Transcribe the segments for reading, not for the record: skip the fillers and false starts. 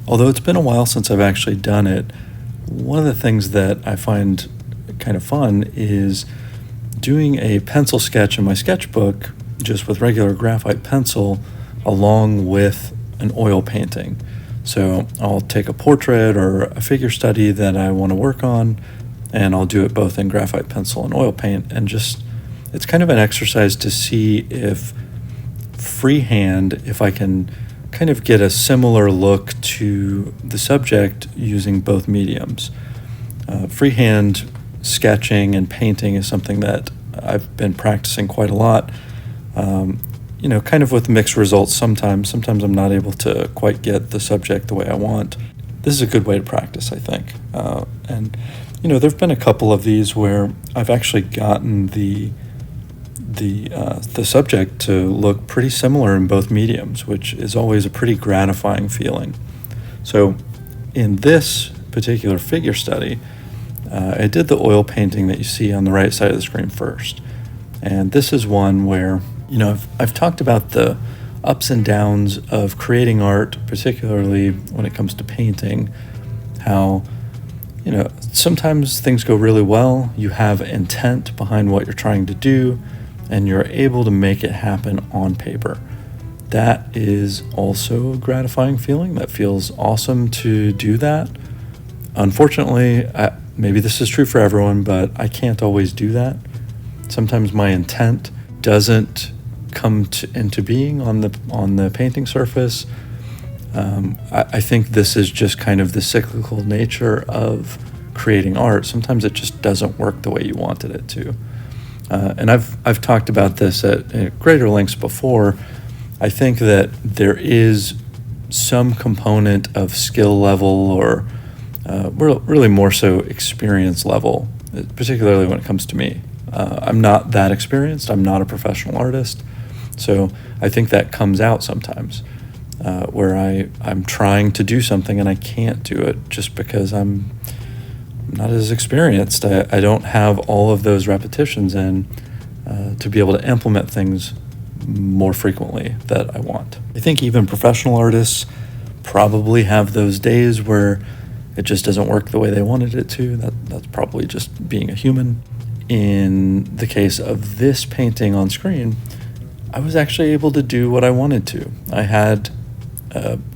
Although it's been a while since I've actually done it, one of the things that I find kind of fun is doing a pencil sketch in my sketchbook just with regular graphite pencil along with an oil painting. So I'll take a portrait or a figure study that I want to work on, and I'll do it both in graphite pencil and oil paint, and just, it's kind of an exercise to see if freehand, if I can kind of get a similar look to the subject using both mediums. Freehand sketching and painting is something that I've been practicing quite a lot. Kind of with mixed results sometimes. Sometimes I'm not able to quite get the subject the way I want. This is a good way to practice, I think. And there've been a couple of these where I've actually gotten the subject to look pretty similar in both mediums, which is always a pretty gratifying feeling. So in this particular figure study, I did the oil painting that you see on the right side of the screen first. And this is one where, I've talked about the ups and downs of creating art, particularly when it comes to painting, how, sometimes things go really well, you have intent behind what you're trying to do, and you're able to make it happen on paper. That is also a gratifying feeling. That feels awesome to do that. Unfortunately, maybe this is true for everyone, but I can't always do that. Sometimes my intent doesn't come into being on the painting surface. I think this is just kind of the cyclical nature of creating art. Sometimes it just doesn't work the way you wanted it to. And I've talked about this at greater lengths before. I think that there is some component of skill level or really more so experience level, particularly when it comes to me. I'm not that experienced. I'm not a professional artist. So I think that comes out sometimes where I'm trying to do something and I can't do it just because I'm not as experienced. I don't have all of those repetitions in to be able to implement things more frequently that I want. I think even professional artists probably have those days where it just doesn't work the way they wanted it to. That's probably just being a human. In the case of this painting on screen, I was actually able to do what I wanted to. I had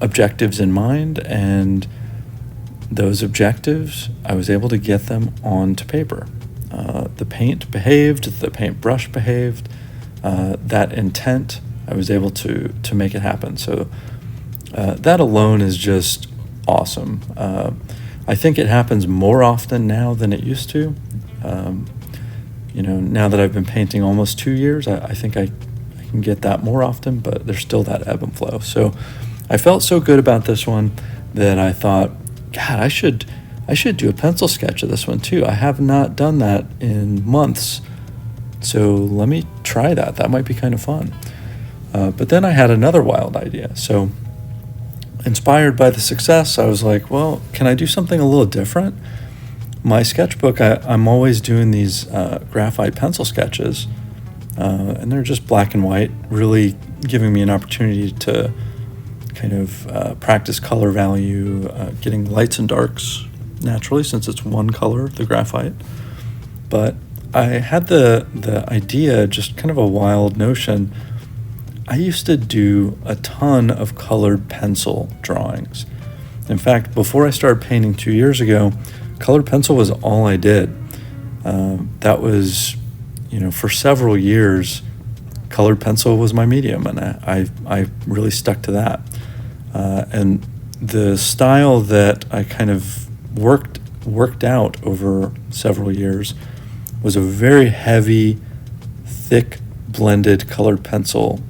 objectives in mind, and those objectives, I was able to get them onto paper. The paint behaved, the paintbrush behaved, that intent, I was able to make it happen. So that alone is just awesome. I think it happens more often now than it used to. Now that I've been painting almost 2 years, I think I can get that more often, but there's still that ebb and flow. So I felt so good about this one that I thought, God, I should do a pencil sketch of this one too. I have not done that in months, so let me try that. That might be kind of fun. But then I had another wild idea. So inspired by the success, I was like, well, can I do something a little different? My sketchbook, I'm always doing these graphite pencil sketches, and they're just black and white, really giving me an opportunity to kind of practice color value, getting lights and darks naturally since it's one color, the graphite. But I had the idea, just kind of a wild notion. I used to do a ton of colored pencil drawings. In fact, before I started painting 2 years ago, colored pencil was all I did. That was, for several years, colored pencil was my medium, and I really stuck to that. And the style that I kind of worked out over several years was a very heavy, thick, blended colored pencil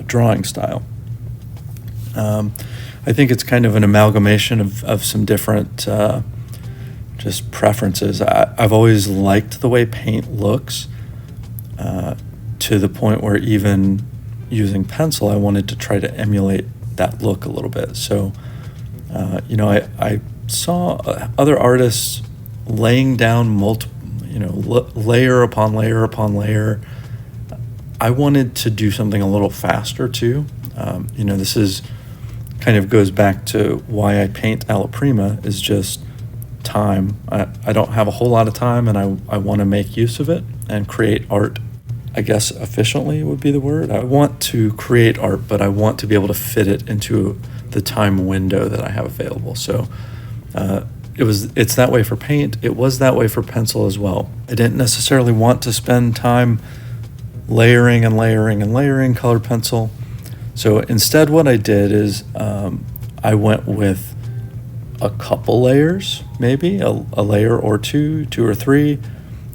drawing style. I think it's kind of an amalgamation of some different just preferences. I've always liked the way paint looks, to the point where even using pencil, I wanted to try to emulate that look a little bit. So, I saw other artists laying down layer upon layer upon layer. I wanted to do something a little faster too. This is kind of goes back to why I paint alla prima, is just time. I don't have a whole lot of time, and I want to make use of it and create art. I guess efficiently would be the word. I want to create art, but I want to be able to fit it into the time window that I have available. So it's that way for paint. It was that way for pencil as well. I didn't necessarily want to spend time layering and layering and layering colored pencil. So instead what I did is I went with a couple layers, maybe a layer or two or three,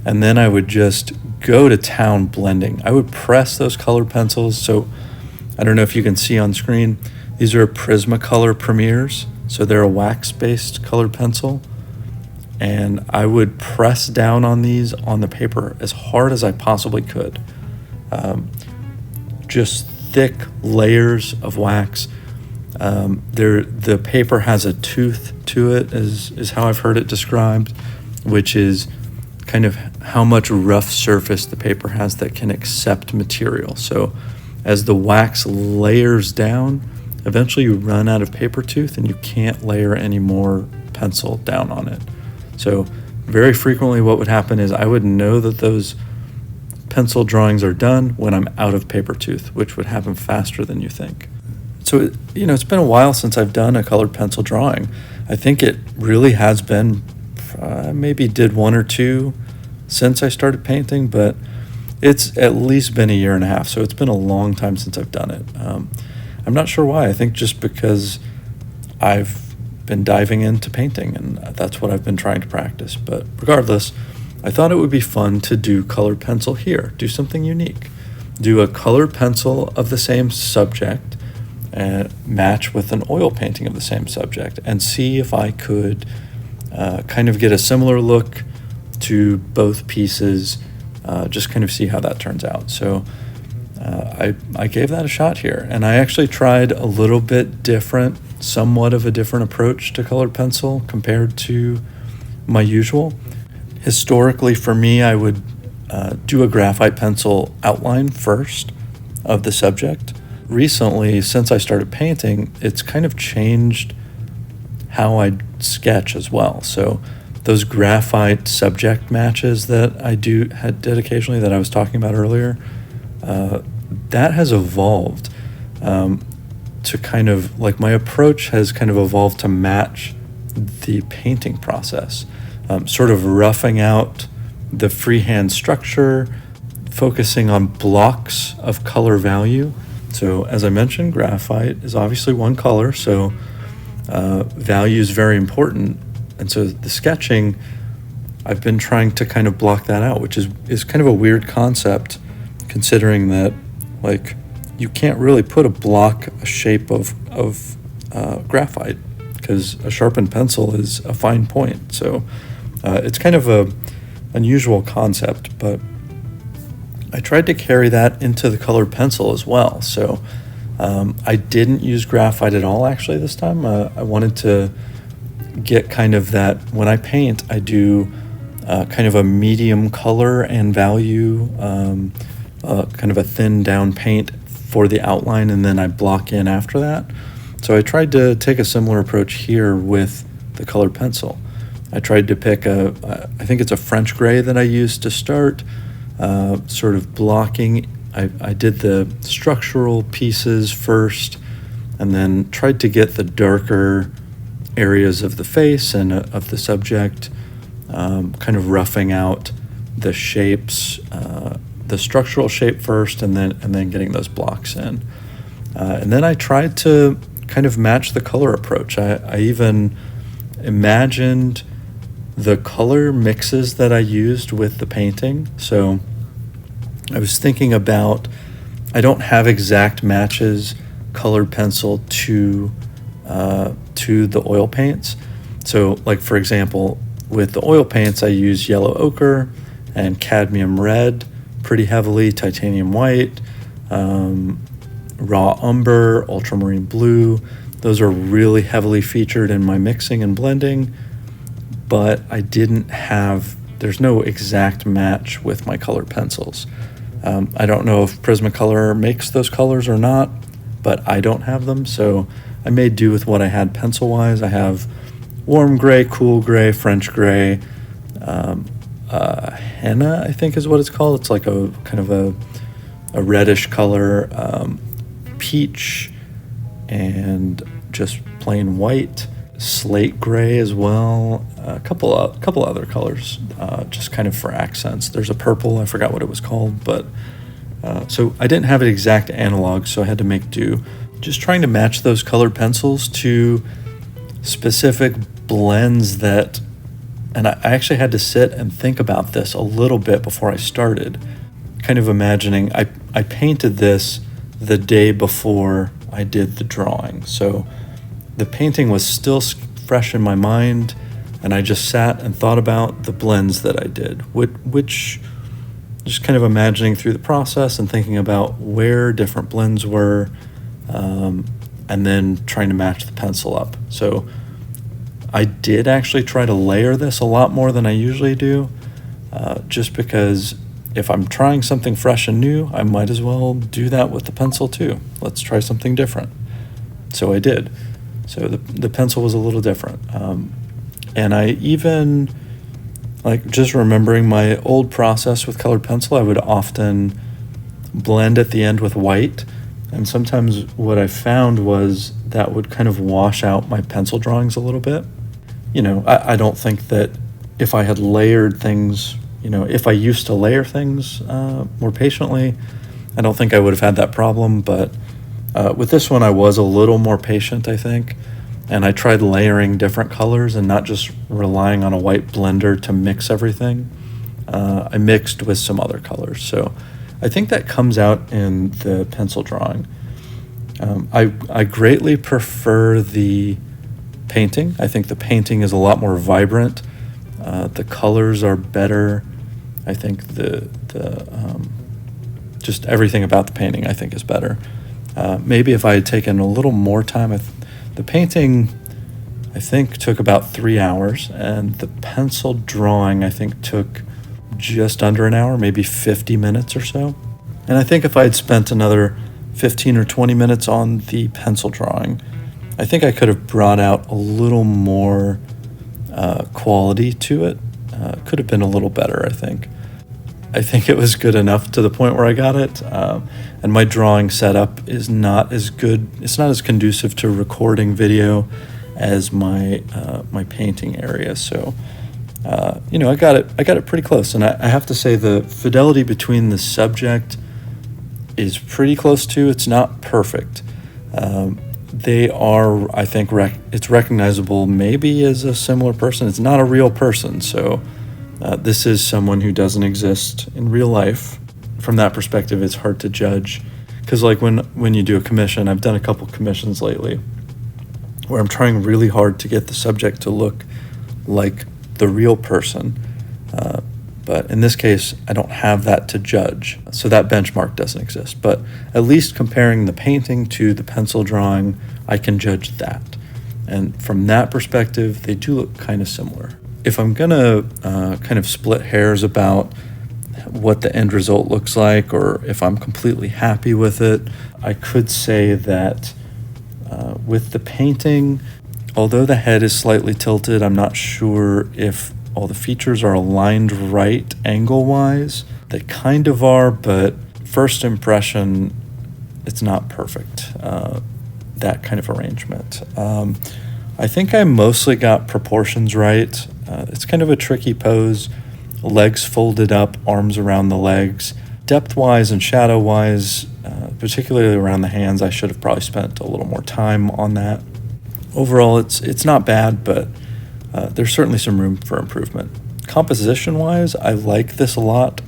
and then I would just go to town blending. I would press those colored pencils. So I don't know if you can see on screen, these are Prismacolor Premiers. So they're a wax-based colored pencil. And I would press down on these on the paper as hard as I possibly could. Just thick layers of wax. The paper has a tooth to it, is how I've heard it described, which is kind of how much rough surface the paper has that can accept material. So as the wax layers down, eventually you run out of paper tooth and you can't layer any more pencil down on it. So very frequently what would happen is I would know that those pencil drawings are done when I'm out of paper tooth, which would happen faster than you think. So, it's been a while since I've done a colored pencil drawing. I think it really has been, maybe did one or two since I started painting, but it's at least been a year and a half. So it's been a long time since I've done it. I'm not sure why. I think just because I've been diving into painting and that's what I've been trying to practice. But regardless, I thought it would be fun to do colored pencil here, do something unique. Do a colored pencil of the same subject and match with an oil painting of the same subject and see if I could kind of get a similar look to both pieces, just kind of see how that turns out. So I gave that a shot here, and I actually tried a little bit different, somewhat of a different approach to colored pencil compared to my usual. Historically, for me, I would do a graphite pencil outline first of the subject. Recently, since I started painting, it's kind of changed how I sketch as well. So those graphite subject matches that I did occasionally that I was talking about earlier, that has evolved to kind of, like, my approach has kind of evolved to match the painting process, sort of roughing out the freehand structure, focusing on blocks of color value. So as I mentioned, graphite is obviously one color, so value is very important. And so the sketching, I've been trying to kind of block that out, which is kind of a weird concept, considering that, like, you can't really put a shape of graphite, because a sharpened pencil is a fine point. So it's kind of a unusual concept, but I tried to carry that into the colored pencil as well. So I didn't use graphite at all, actually, this time. I wanted to get kind of that, when I paint, I do kind of a medium color and value, kind of a thin down paint for the outline, and then I block in after that. So I tried to take a similar approach here with the colored pencil. I tried to pick I think it's a French gray that I used to start, sort of blocking. I did the structural pieces first, and then tried to get the darker areas of the face and of the subject, kind of roughing out the shapes, the structural shape first, and then getting those blocks in. And then I tried to kind of match the color approach. I even imagined the color mixes that I used with the painting. So I was thinking about, I don't have exact matches colored pencil to the oil paints. So, like, for example, with the oil paints, I use yellow ochre and cadmium red pretty heavily, titanium white, raw umber, ultramarine blue. Those are really heavily featured in my mixing and blending, but there's no exact match with my colored pencils. I don't know if Prismacolor makes those colors or not, but I don't have them, so I made do with what I had pencil-wise. I have warm gray, cool gray, French gray, henna, I think is what it's called. It's like a kind of a reddish color, peach, and just plain white, slate gray as well, a couple other colors, just kind of for accents. There's a purple, I forgot what it was called, but so I didn't have an exact analog, so I had to make do. Just trying to match those colored pencils to specific blends that, and I actually had to sit and think about this a little bit before I started, kind of imagining, I painted this the day before I did the drawing. So the painting was still fresh in my mind, and I just sat and thought about the blends that I did, which just kind of imagining through the process and thinking about where different blends were, and then trying to match the pencil up. So I did actually try to layer this a lot more than I usually do, just because if I'm trying something fresh and new, I might as well do that with the pencil too. Let's try something different. So I did. So the pencil was a little different. And I even, like, just remembering my old process with colored pencil, I would often blend at the end with white. And sometimes what I found was that would kind of wash out my pencil drawings a little bit. You know, I don't think that if I had layered things, you know, if I used to layer things more patiently, I don't think I would have had that problem. But with this one, I was a little more patient, I think. And I tried layering different colors and not just relying on a white blender to mix everything. I mixed with some other colors. So I think that comes out in the pencil drawing. I greatly prefer the painting. I think the painting is a lot more vibrant. The colors are better. I think the just everything about the painting I think is better. Maybe if I had taken a little more time, the painting I think took about 3 hours, and the pencil drawing I think took just under an hour, maybe 50 minutes or so. And I think if I had spent another 15 or 20 minutes on the pencil drawing, I think I could have brought out a little more quality to it. Could have been a little better, I think. I think it was good enough to the point where I got it. And my drawing setup is not as good. It's not as conducive to recording video as my painting area. So, you know, I got it pretty close. And I have to say the fidelity between the subject is pretty close to. It's not perfect. They are, I think, it's recognizable maybe as a similar person. It's not a real person, so this is someone who doesn't exist in real life. From that perspective, it's hard to judge. Because like when you do a commission, I've done a couple commissions lately where I'm trying really hard to get the subject to look like the real person. But in this case, I don't have that to judge. So that benchmark doesn't exist. But at least comparing the painting to the pencil drawing, I can judge that. And from that perspective, they do look kind of similar. If I'm gonna kind of split hairs about what the end result looks like, or if I'm completely happy with it, I could say that with the painting, although the head is slightly tilted, I'm not sure if all the features are aligned right angle-wise. They kind of are, but first impression, it's not perfect, that kind of arrangement. I think I mostly got proportions right. It's kind of a tricky pose. Legs folded up, arms around the legs. Depth-wise and shadow-wise, particularly around the hands, I should have probably spent a little more time on that. Overall, it's not bad, but there's certainly some room for improvement. Composition-wise, I like this a lot.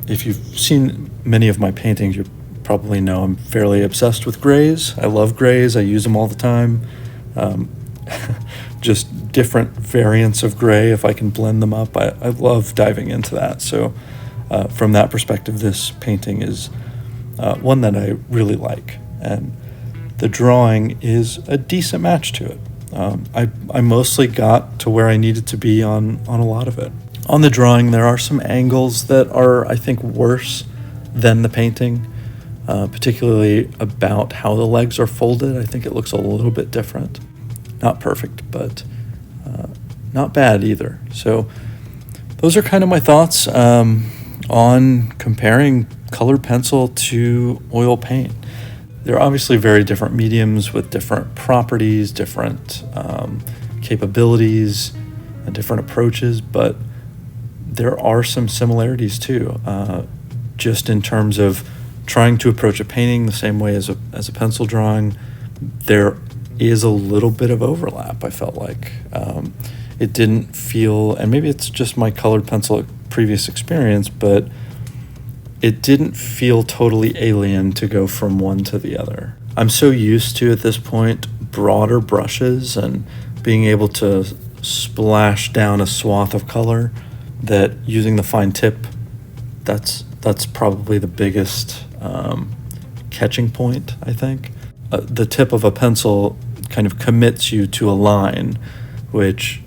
If you've seen many of my paintings, you probably know I'm fairly obsessed with grays. I love grays. I use them all the time. Just different variants of gray, if I can blend them up. I love diving into that. So from that perspective, this painting is one that I really like. And the drawing is a decent match to it. I mostly got to where I needed to be on a lot of it. On the drawing, there are some angles that are, I think, worse than the painting. particularly about how the legs are folded. I think it looks a little bit different. Not perfect, but not bad either. So those are kind of my thoughts on comparing colored pencil to oil paint. They're obviously very different mediums with different properties, different capabilities, and different approaches, but there are some similarities too, just in terms of trying to approach a painting the same way as a pencil drawing. There is a little bit of overlap, I felt like. It didn't feel, and maybe it's just my colored pencil previous experience, but it didn't feel totally alien to go from one to the other. I'm so used to, at this point, broader brushes and being able to splash down a swath of color, that using the fine tip, that's probably the biggest catching point, I think. The tip of a pencil kind of commits you to a line, which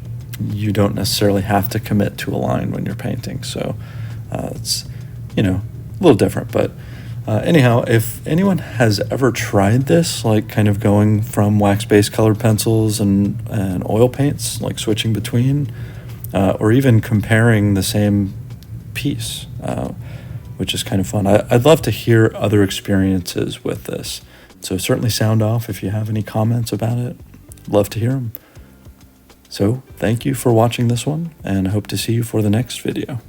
you don't necessarily have to commit to a line when you're painting. So it's, a little different. But anyhow, if anyone has ever tried this, like kind of going from wax-based colored pencils and oil paints, like switching between, or even comparing the same piece, which is kind of fun. I'd love to hear other experiences with this. So certainly sound off if you have any comments about it. Love to hear them. So thank you for watching this one, and I hope to see you for the next video.